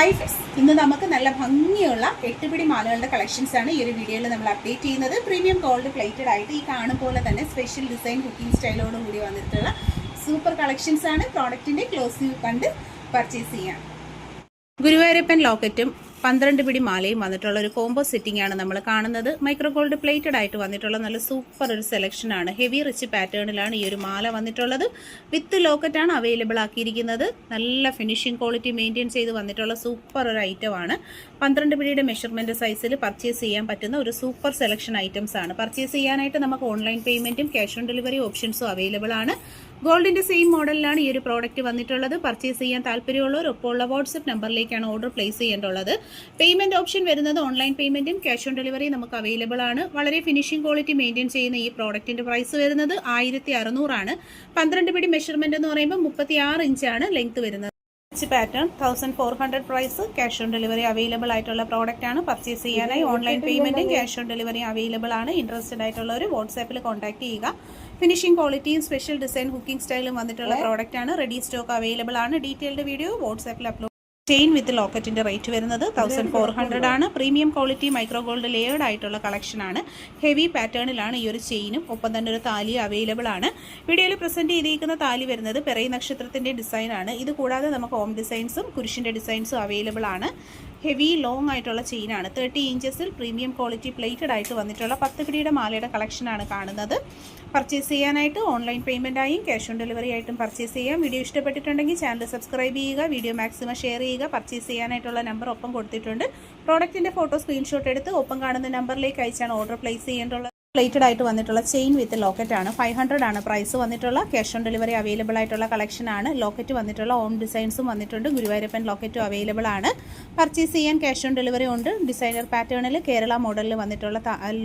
Hi friends, ഇന്ന് നമുക്ക് നല്ല ഭംഗിയുള്ള 8 പിടി മാലകളുടെ കളക്ഷൻസ് ആണ് ഈ ഒരു വീഡിയോയിൽ നമ്മൾ അപ്ഡേറ്റ് ചെയ്യുന്നത്. പ്രീമിയം ഗോൾഡ് പ്ലേറ്റഡ് ആയിട്ട് ഈ കാണും പോലെ തന്നെ സ്പെഷ്യൽ ഡിസൈൻ കുക്കിംഗ് സ്റ്റൈലോട് കൂടി വന്നിട്ടുള്ള സൂപ്പർ കളക്ഷൻസ് ആണ്. പ്രോഡക്റ്റിന്റെ ക്ലോസ് വ്യൂ കണ്ട് പർച്ചേസ് ചെയ്യാം. ഗുരുവായൂരപ്പൻ ലോക്കറ്റും 12 പിടി മാലയും വന്നിട്ടുള്ള ഒരു കോംബോ സെറ്റിംഗ് ആണ് നമ്മൾ കാണുന്നത്. മൈക്രോ ഗോൾഡ് പ്ലേറ്റഡ് ആയിട്ട് വന്നിട്ടുള്ള നല്ല സൂപ്പർ ഒരു സെലക്ഷൻ ആണ്. ഹെവി റിച്ച് പാറ്റേണിലാണ് ഈ ഒരു മാല വന്നിട്ടുള്ളത്. വിത്ത് ലോക്കറ്റ് ആണ് അവൈലബിൾ ആക്കിയിരിക്കുന്നത്. നല്ല ഫിനിഷിംഗ് ക്വാളിറ്റി മെയിൻറ്റെയിൻ ചെയ്ത് വന്നിട്ടുള്ള സൂപ്പർ ഒരു ഐറ്റം ആണ്. 12 പിടിയുടെ മെഷർമെന്റ് സൈസിൽ പർച്ചേസ് ചെയ്യാൻ പറ്റുന്ന ഒരു സൂപ്പർ സെലക്ഷൻ ഐറ്റംസ് ആണ്. പർച്ചേസ് ചെയ്യാനായിട്ട് നമുക്ക് ഓൺലൈൻ പേയ്മെന്റും ക്യാഷ് ഓൺ ഡെലിവറി ഓപ്ഷൻസും അവൈലബിൾ ആണ്. ഗോൾഡിന്റെ സെയിം മോഡലിലാണ് ഈ ഒരു പ്രോഡക്റ്റ് വന്നിട്ടുള്ളത്. പർച്ചേസ് ചെയ്യാൻ താല്പര്യമുള്ളവർ ഒപ്പമുള്ള വാട്സ്ആപ്പ് നമ്പറിലേക്കാണ് ഓർഡർ പ്ലേസ് ചെയ്യേണ്ടത്. പേയ്മെന്റ് ഓപ്ഷൻ വരുന്നത് ഓൺലൈൻ പേയ്മെന്റും ക്യാഷ് ഓൺ ഡെലിവറി നമുക്ക് അവൈലബിൾ ആണ്. വളരെ ഫിനിഷിംഗ് ക്വാളിറ്റി മെയിൻറ്റെയിൻ ചെയ്യുന്ന ഈ പ്രോഡക്റ്റിന്റെ പ്രൈസ് വരുന്നത് 1600 ആണ്. 12 പിടി മെഷർമെന്റ് എന്ന് പറയുമ്പോൾ 36 ഇഞ്ചാണ് ലെങ്ത് വരുന്നത്. Pattern 1400 price. Cash on delivery available ആയിട്ടുള്ള പ്രോഡക്റ്റ് ആണ്. പർച്ചേസ് ചെയ്യാനായി ഓൺലൈൻ പേയ്മെന്റും ക്യാഷ് ഓൺ ഡെലിവറി അവൈലബിൾ ആണ്. ഇൻട്രസ്റ്റഡ് ആയിട്ടുള്ളവർ വാട്സാപ്പിൽ കോൺടാക്ട് ചെയ്യുക. ഫിനിഷിംഗ് ക്വാളിറ്റിയും സ്പെഷ്യൽ ഡിസൈൻ കുക്കിംഗ് സ്റ്റൈലും വന്നിട്ടുള്ള പ്രോഡക്റ്റ് ആണ്. റെഡി സ്റ്റോക്ക് അവൈലബിൾ ആണ്. ഡീറ്റെയിൽഡ് വീഡിയോ വാട്സാപ്പിൽ അപ്ലോഡ്. ചെയിൻ വിത്ത് ലോക്കറ്റിന്റെ റേറ്റ് വരുന്നത് 1400 ആണ്. Premium quality micro gold layered ആയിട്ടുള്ള കളക്ഷൻ ആണ്. ഹെവി പാറ്റേണിലാണ് ഈ ഒരു ചെയിനും. ഒപ്പം തന്നെ ഒരു താലി അവൈലബിൾ ആണ്. വീഡിയോയിൽ പ്രസന്റ് ചെയ്തിരിക്കുന്ന താലി വരുന്നത് പെറൈ നക്ഷത്രത്തിന്റെ ഡിസൈൻ ആണ്. ഇത് കൂടാതെ നമുക്ക് ഹോം ഡിസൈൻസും കുരിശിന്റെ ഡിസൈൻസും അവൈലബിൾ ആണ്. ഹെവി ലോങ് ആയിട്ടുള്ള ചെയിനാണ്. 30 ഇഞ്ചസിൽ പ്രീമിയം ക്വാളിറ്റി പ്ലേറ്റഡ് ആയിട്ട് വന്നിട്ടുള്ള 10 പിടിയുടെ മാലയുടെ കളക്ഷനാണ് കാണുന്നത്. പർച്ചേസ് ചെയ്യാനായിട്ട് ഓൺലൈൻ പേയ്മെന്റ് ആയും ക്യാഷ് ഓൺ ഡെലിവറി ആയിട്ടും പർച്ചേസ് ചെയ്യാം. വീഡിയോ ഇഷ്ടപ്പെട്ടിട്ടുണ്ടെങ്കിൽ ചാനൽ സബ്സ്ക്രൈബ് ചെയ്യുക. വീഡിയോ മാക്സിമം ഷെയർ ചെയ്യുക. പർച്ചേസ് ചെയ്യാനായിട്ടുള്ള നമ്പർ ഒപ്പം കൊടുത്തിട്ടുണ്ട്. പ്രോഡക്റ്റിന്റെ ഫോട്ടോ സ്ക്രീൻഷോട്ട് എടുത്ത് ഒപ്പം കാണുന്ന നമ്പറിലേക്ക് അയച്ചാണ് ഓർഡർ പ്ലേസ് ചെയ്യേണ്ടത്. പ്ലേറ്റഡ് ആയിട്ട് വന്നിട്ടുള്ള ചെയിൻ വിത്ത് ലോക്കറ്റ് ആണ്. 500 ആണ് പ്രൈസ് വന്നിട്ടുള്ള. ക്യാഷ് ഓൺ ഡെലിവറി അവൈലബിൾ ആയിട്ടുള്ള കളക്ഷൻ ആണ്. ലോക്കറ്റ് വന്നിട്ടുള്ള ഓൺ ഡിസൈൻസും വന്നിട്ടുണ്ട്. ഗുരുവായൂരപ്പൻ ലോക്കറ്റും അവൈലബിൾ ആണ്. പർച്ചേസ് ചെയ്യാൻ ക്യാഷ് ഓൺ ഡെലിവറി ഉണ്ട്. ഡിസൈനർ പാറ്റേണിൽ കേരള മോഡലിൽ വന്നിട്ടുള്ള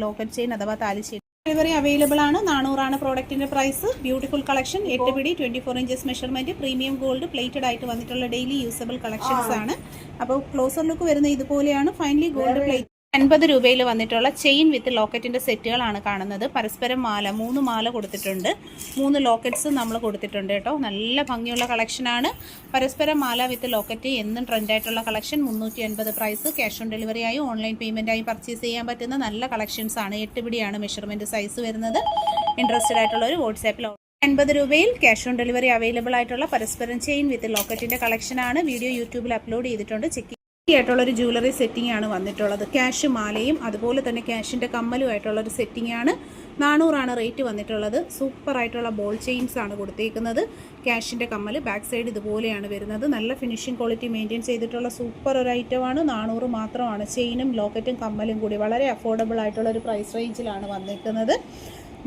ലോക്കറ്റ് ചെയിൻ അഥവാ താലി ചെയിൻ ഡെലിവറി അവൈലബിൾ ആണ്. 400 ആണ് പ്രോഡക്റ്റിന്റെ പ്രൈസ്. Beautiful collection. 8 പിടി 24 inches measurement premium gold plated ആയിട്ട് വന്നിട്ടുള്ള ഡെയിലി യൂസബിൾ കളക്ഷൻസ് ആണ്. അപ്പോൾ ക്ലോസർ ലുക്ക് വരുന്ന ഇതുപോലെയാണ്. ഫൈനലി ഗോൾഡ് പ്ലേറ്റ് 50 രൂപയിൽ വന്നിട്ടുള്ള ചെയിൻ വിത്ത് ലോക്കറ്റിന്റെ സെറ്റുകളാണ് കാണുന്നത്. പരസ്പരം മാല 3 മാല കൊടുത്തിട്ടുണ്ട്. 3 ലോക്കറ്റ്സ് നമ്മൾ കൊടുത്തിട്ടുണ്ട് കേട്ടോ. നല്ല ഭംഗിയുള്ള കളക്ഷനാണ്. പരസ്പരം മാല വിത്ത് ലോക്കറ്റ് എന്നും ട്രെൻഡായിട്ടുള്ള collection. 350 price. Cash on delivery ആയി ഓൺലൈൻ പേയ്മെന്റ് ആയി പർച്ചേസ് ചെയ്യാൻ പറ്റുന്ന നല്ല കളക്ഷൻസ് ആണ്. 8 പിടിയാണ് മെഷർമെന്റ് സൈസ് വരുന്നത്. ഇൻട്രസ്റ്റഡ് ആയിട്ടുള്ളവർ വാട്സാപ്പിൽ 50 രൂപയിൽ ക്യാഷ് ഓൺ ഡെലിവറി അവൈലബിൾ ആയിട്ടുള്ള പരസ്പരം ചെയിൻ വിത്ത് ലോക്കറ്റിന്റെ കളക്ഷനാണ്. വീഡിയോ യൂട്യൂബിൽ അപ്ലോഡ് ചെയ്തിട്ടുണ്ട്. ചെക്ക് ആയിട്ടുള്ളൊരു ജ്വല്ലറി സെറ്റിംഗ് ആണ് വന്നിട്ടുള്ളത്. ക്യാഷ് മാലയും അതുപോലെ തന്നെ ക്യാഷിൻ്റെ കമ്മലുമായിട്ടുള്ളൊരു സെറ്റിംഗ് ആണ്. 400 ആണ് റേറ്റ് വന്നിട്ടുള്ളത്. സൂപ്പർ ആയിട്ടുള്ള ബോൾ ചെയിൻസ് ആണ് കൊടുത്തേക്കുന്നത്. ക്യാഷിൻ്റെ കമ്മൽ ബാക്ക് സൈഡ് ഇതുപോലെയാണ് വരുന്നത്. നല്ല ഫിനിഷിംഗ് ക്വാളിറ്റി മെയിൻറ്റെയിൻ ചെയ്തിട്ടുള്ള സൂപ്പർ ഒരു ഐറ്റമാണ്. 400 മാത്രമാണ്. ചെയിനും ലോക്കറ്റും കമ്മലും കൂടി വളരെ അഫോർഡബിൾ ആയിട്ടുള്ള ഒരു പ്രൈസ് റേഞ്ചിലാണ് വന്നിരിക്കുന്നത്.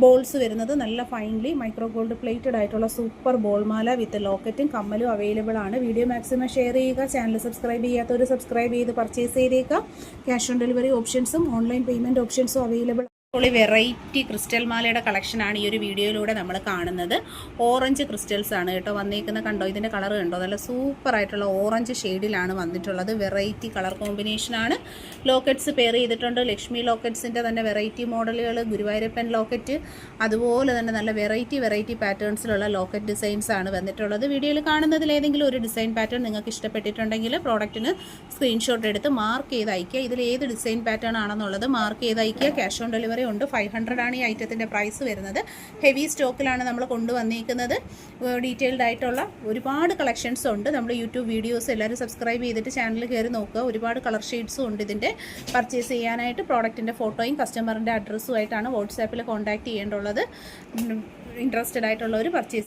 ബോൾസ് വരുന്നത് നല്ല ഫൈൻലി മൈക്രോ ഗോൾഡ് പ്ലേറ്റഡ് ആയിട്ടുള്ള സൂപ്പർ ബോൾ മാല വിത്ത് ലോക്കറ്റും കമ്മലും അവൈലബിൾ ആണ്. വീഡിയോ മാക്സിമം ഷെയർ ചെയ്യുക. ചാനൽ സബ്സ്ക്രൈബ് ചെയ്യാത്തവർ സബ്സ്ക്രൈബ് ചെയ്ത് പർച്ചേസ് ചെയ്തേക്കുക. ക്യാഷ് ഓൺ ഡെലിവറി ഓപ്ഷൻസും ഓൺലൈൻ പേയ്മെന്റ് ഓപ്ഷൻസും അവൈലബിൾ. വെറൈറ്റി ക്രിസ്റ്റൽ മാലയുടെ കളക്ഷനാണ് ഈ ഒരു വീഡിയോയിലൂടെ നമ്മൾ കാണുന്നത്. ഓറഞ്ച് ക്രിസ്റ്റൽസ് ആണ് കേട്ടോ വന്നേക്കുന്ന. കണ്ടോ ഇതിൻ്റെ കളർ കണ്ടോ? നല്ല സൂപ്പർ ആയിട്ടുള്ള ഓറഞ്ച് ഷെയ്ഡിലാണ് വന്നിട്ടുള്ളത്. വെറൈറ്റി കളർ കോമ്പിനേഷനാണ്. ലോക്കറ്റ്സ് പെയർ ചെയ്തിട്ടുണ്ട്. ലക്ഷ്മി ലോക്കറ്റ്സിൻ്റെ തന്നെ വെറൈറ്റി മോഡലുകൾ, ഗുരുവായൂരപ്പൻ ലോക്കറ്റ്, അതുപോലെ തന്നെ നല്ല വെറൈറ്റി പാറ്റേൺസിലുള്ള ലോക്കറ്റ് ഡിസൈൻസ് ആണ് വന്നിട്ടുള്ളത്. വീഡിയോയിൽ കാണുന്നതിൽ ഏതെങ്കിലും ഒരു ഡിസൈൻ പാറ്റേൺ നിങ്ങൾക്ക് ഇഷ്ടപ്പെട്ടിട്ടുണ്ടെങ്കിൽ പ്രോഡക്റ്റിന് സ്ക്രീൻഷോട്ട് എടുത്ത് മാർക്ക് ചെയ്ത് അയക്കുക. ഇതിൽ ഏത് ഡിസൈൻ പാറ്റേൺ ആണെന്നുള്ളത് മാർക്ക് ചെയ്ത് അയക്കുക. ക്യാഷ് ഓൺ ഡെലിവറി ഉണ്ട്. 500 ആണ് ഈ ഐറ്റത്തിൻ്റെ പ്രൈസ് വരുന്നത്. ഹെവി സ്റ്റോക്കിലാണ് നമ്മൾ കൊണ്ടുവന്നിരിക്കുന്നത്. ഡീറ്റെയിൽഡ് ആയിട്ടുള്ള ഒരുപാട് കളക്ഷൻസ് ഉണ്ട്. നമ്മൾ യൂട്യൂബ് വീഡിയോസ് എല്ലാവരും സബ്സ്ക്രൈബ് ചെയ്തിട്ട് ചാനൽ കയറി നോക്കുക. ഒരുപാട് കളർ ഷെയ്ഡ്സും ഉണ്ട് ഇതിൻ്റെ. പർച്ചേസ് ചെയ്യാനായിട്ട് പ്രോഡക്റ്റിൻ്റെ ഫോട്ടോയും കസ്റ്റമറിൻ്റെ അഡ്രസ്സുമായിട്ടാണ് വാട്സാപ്പിൽ കോൺടാക്ട് ചെയ്യേണ്ടുള്ളത്. ഇൻട്രസ്റ്റഡ് ആയിട്ടുള്ളവർ പർച്ചേസ്